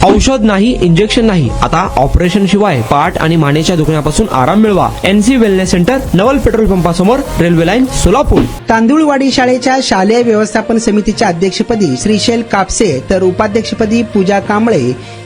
औषध नाही, इंजेक्शन नाही, आता ऑपरेशन शिवाय पाठ आणि मानेच्या दुखण्यापासून आराम मिळवा. NC वेलनेस सेंटर, नवल petrol पंपासमोर, railway line, Solapur. Tandulwadi शाळेच्या शालेय व्यवस्थापन समितीच्या अध्यक्षपदी श्रीशैल कापसे तर उपाध्यक्षपदी पूजा कांबळे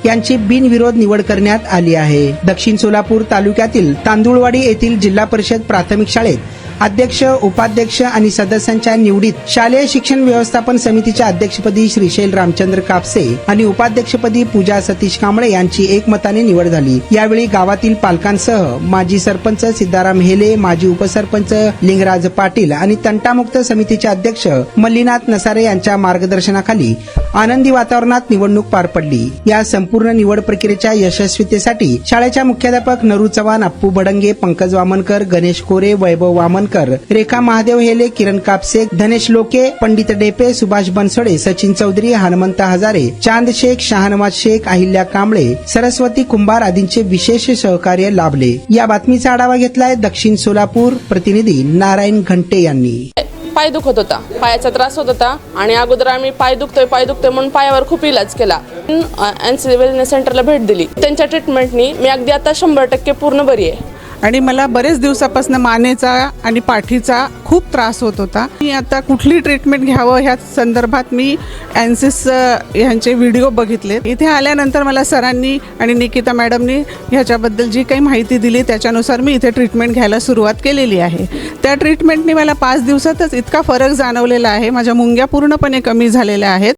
यांची बिनविरोध निवड करण्यात आली आहे. दक्षिण सोलापूर तालुक्यातील तांदूळवाडी येथील जिल्हा परिषद प्राथमिक शाळेत अध्यक्ष, उपाध्यक्ष आणि सदस्यांच्या निवडीत शालेय शिक्षण व्यवस्थापन समितीच्या अध्यक्षपदी श्रीशैल रामचंद्र कापसे आणि उपाध्यक्षपदी पूजा सतीश कांबळे यांची एकमताने निवड झाली. यावेळी गावातील पालकांसह माजी सरपंच सिद्धाराम हेले, माजी उपसरपंच लिंगराज पाटील आणि तंटामुक्त समितीचे अध्यक्ष मल्लीनाथ नसारे यांच्या मार्गदर्शनाखाली आनंदी वातावरणात निवडणूक पार पडली. या संपूर्ण निवड प्रक्रियेच्या यशस्वीतेसाठी शाळेच्या मुख्याध्यापक नरू चव्हाण, अप्पू बडंगे, पंकज वामनकर, गणेश कोरे, वैभव वामनकर, रेखा महादेव हेले, किरण कापसे, धनेश लोके, पंडित डेपे, सुभाष बनसोडे, सचिन चौधरी, हनुमंत हजारे, चांद शेख, शाहनवाज शेख, अहिल्या कांबळे, सरस्वती कुंभार आदींचे विशेष सहकार्य लाभले. या बातमीचा आढावा घेतलाय दक्षिण सोलापूर प्रतिनिधी नारायण घंटे यांनी. पाय दुखत होता, पायाचा त्रास होत होता आणि अगोदर आम्ही पाय दुखतोय म्हणून पायावर खूप इलाज केला. NC वेलनेस सेंटरला भेट दिली. त्यांच्या ट्रीटमेंटनी मी अगदी आता 100% पूर्ण बरी आहे. आणि मला बरेच दिवसापासून मानेचा आणि पाठीचा खूप त्रास होत होता. मी आता कुठली ट्रीटमेंट घ्यावं ह्या संदर्भात मी एनसिस ह्यांचे व्हिडिओ बघितले. इथे आल्यानंतर मला सरांनी आणि निकिता मॅडमनी ह्याच्याबद्दल जी काही माहिती दिली त्याच्यानुसार मी इथे ट्रीटमेंट घ्यायला सुरुवात केलेली आहे. त्या ट्रीटमेंटने मला 5 दिवसातच इतका फरक जाणवलेला आहे. माझ्या मुंग्या पूर्णपणे कमी झालेल्या आहेत.